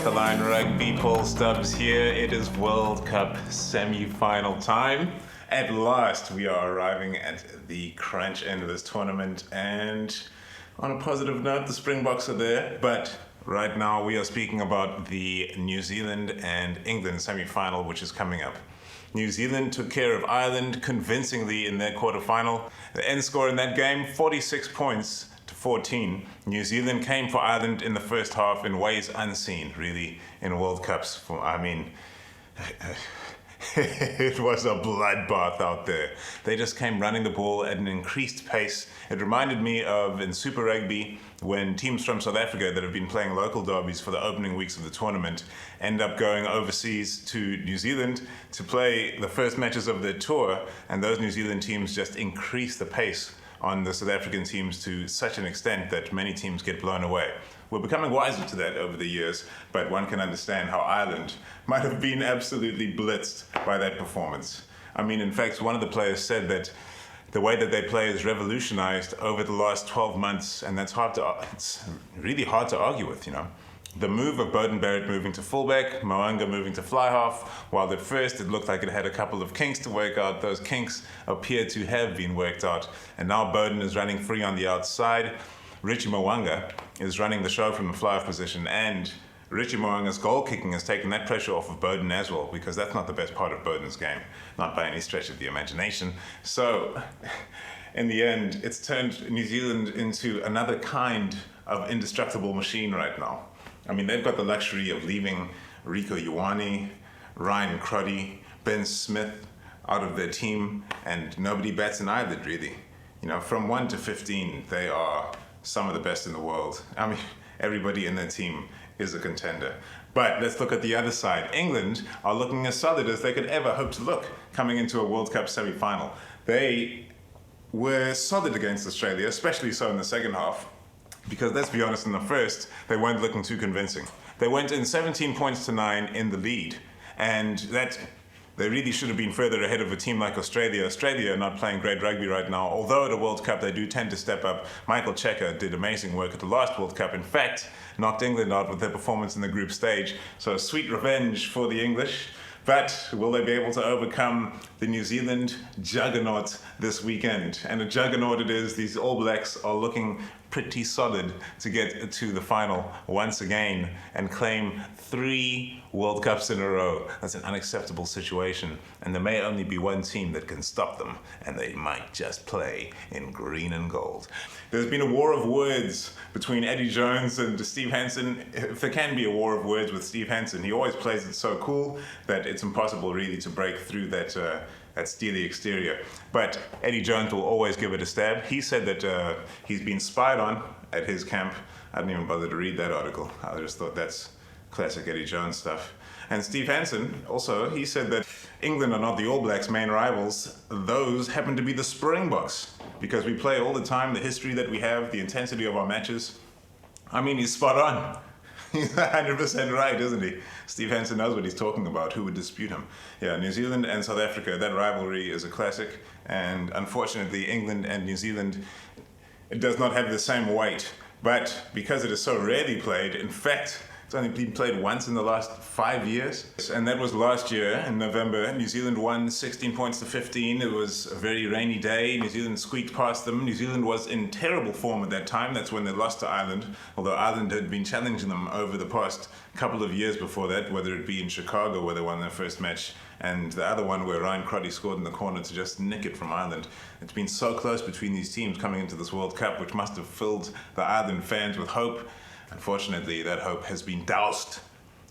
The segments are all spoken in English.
the Line Rugby. Paul Stubbs here. It is World Cup semi-final time. At last, we are arriving at the crunch end of this tournament, and on a positive note, the Springboks are there. But right now, we are speaking about the New Zealand and England semi-final, which is coming up. New Zealand took care of Ireland convincingly in their quarter-final. The end score in that game, 46 points to 14. New Zealand came for Ireland in the first half in ways unseen, really, in World Cups. It was a bloodbath out there. They just came running the ball at an increased pace. It reminded me of in Super Rugby when teams from South Africa that have been playing local derbies for the opening weeks of the tournament end up going overseas to New Zealand to play the first matches of their tour, and those New Zealand teams just increase the pace on the South African teams to such an extent that many teams get blown away. We're becoming wiser to that over the years, but one can understand how Ireland might have been absolutely blitzed by that performance. I mean, in fact, one of the players said that the way that they play is revolutionized over the last 12 months, and it's really hard to argue with, you know. The move of Beauden Barrett moving to fullback, Mo'unga moving to fly half, while at first it looked like it had a couple of kinks to work out, those kinks appear to have been worked out, and now Beauden is running free on the outside. Richie Mo'unga is running the show from the fly-half position, and Richie Mo'unga's goal kicking has taken that pressure off of Beauden as well, because that's not the best part of Beauden's game, not by any stretch of the imagination. So, in the end, it's turned New Zealand into another kind of indestructible machine right now. I mean, they've got the luxury of leaving Rieko Ioane, Ryan Crotty, Ben Smith out of their team, and nobody bats an eyelid, really. You know, from 1 to 15, they are some of the best in the world. I mean, everybody in their team is a contender. But let's look at the other side. England are looking as solid as they could ever hope to look coming into a World Cup semi-final. They were solid against Australia, especially so in the second half, because let's be honest, in the first, they weren't looking too convincing. They went in 17 points to 9 in the lead, and that they really should have been further ahead of a team like Australia. Australia are not playing great rugby right now, although at a World Cup they do tend to step up. Michael Cheika did amazing work at the last World Cup. In fact, knocked England out with their performance in the group stage. So sweet revenge for the English. But will they be able to overcome the New Zealand juggernaut this weekend? And a juggernaut it is. These All Blacks are looking pretty solid to get to the final once again and claim 3 World Cups in a row. That's an unacceptable situation, and there may only be one team that can stop them, and they might just play in green and gold. There's been a war of words between Eddie Jones and Steve Hansen. If there can be a war of words with Steve Hansen, he always plays it so cool that it's impossible really to break through that steely exterior. But Eddie Jones will always give it a stab. He said that he's been spied on at his camp. I didn't even bother to read that article. I just thought that's classic Eddie Jones stuff. And Steve Hansen also, he said that England are not the All Blacks' main rivals. Those happen to be the Springboks, because we play all the time, the history that we have, the intensity of our matches. I mean, he's spot on. He's 100% right, isn't he? Steve Hansen knows what he's talking about. Who would dispute him? Yeah, New Zealand and South Africa, that rivalry is a classic. And unfortunately, England and New Zealand, it does not have the same weight. But because it is so rarely played, in fact, it's only been played once in the last 5 years. And that was last year in November. New Zealand won 16 points to 15. It was a very rainy day. New Zealand squeaked past them. New Zealand was in terrible form at that time. That's when they lost to Ireland. Although Ireland had been challenging them over the past couple of years before that, whether it be in Chicago where they won their first match, and the other one where Ryan Crotty scored in the corner to just nick it from Ireland. It's been so close between these teams coming into this World Cup, which must have filled the Ireland fans with hope. Unfortunately, that hope has been doused.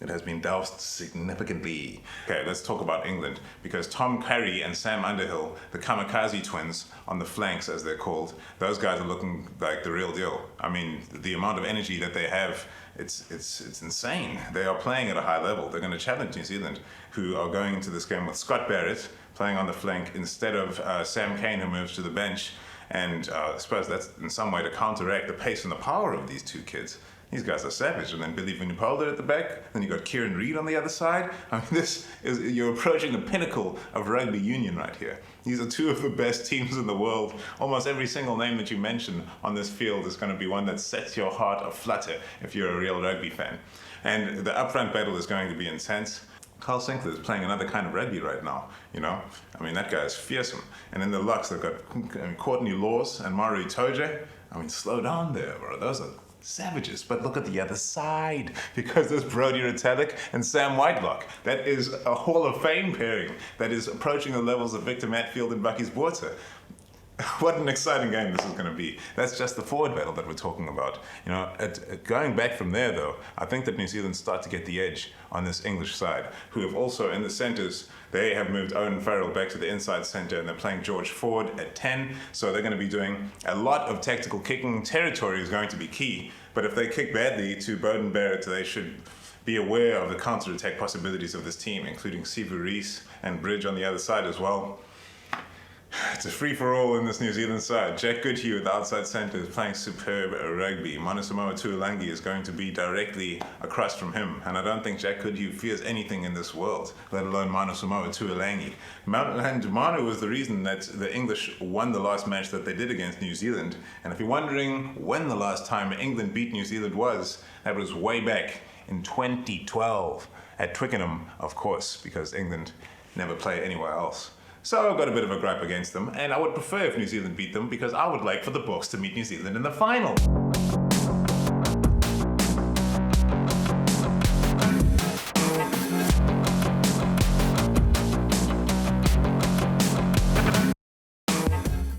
It has been doused significantly. Okay, let's talk about England, because Tom Curry and Sam Underhill, the kamikaze twins on the flanks as they're called, those guys are looking like the real deal. I mean, the amount of energy that they have, it's insane. They are playing at a high level. They're going to challenge New Zealand, who are going into this game with Scott Barrett playing on the flank instead of Sam Cane, who moves to the bench. And I suppose that's in some way to counteract the pace and the power of these two kids. These guys are savage. And then Billy Vunipola at the back. Then you got Kieran Reid on the other side. I mean, you're approaching the pinnacle of rugby union right here. These are two of the best teams in the world. Almost every single name that you mention on this field is going to be one that sets your heart aflutter if you're a real rugby fan. And the upfront battle is going to be intense. Carl Sinclair is playing another kind of rugby right now, you know? I mean, that guy is fearsome. And in the locks, they've got Courtney Laws and Maru Itoje. I mean, slow down there, bro. Those are savages. But look at the other side, because there's Brodie Retallick and Sam Whitelock. That is a Hall of Fame pairing that is approaching the levels of Victor Matfield and Bucky Botha. What an exciting game this is going to be. That's just the forward battle that we're talking about. You know, going back from there, though, I think that New Zealand start to get the edge on this English side, who have also, in the centres, they have moved Owen Farrell back to the inside centre, and they're playing George Ford at 10, so they're going to be doing a lot of tactical kicking. Territory is going to be key, but if they kick badly to Bowden Barrett, they should be aware of the counter-attack possibilities of this team, including Sivu Rees and Bridge on the other side as well. It's a free-for-all in this New Zealand side. Jack Goodhue at the outside centre is playing superb rugby. Manasamoa Tuolangi is going to be directly across from him, and I don't think Jack Goodhue fears anything in this world, let alone Manasamoa Tuolangi. And Manu was the reason that the English won the last match that they did against New Zealand. And if you're wondering when the last time England beat New Zealand was, that was way back in 2012 at Twickenham, of course, because England never play anywhere else. So I've got a bit of a gripe against them, and I would prefer if New Zealand beat them because I would like for the Boks to meet New Zealand in the final.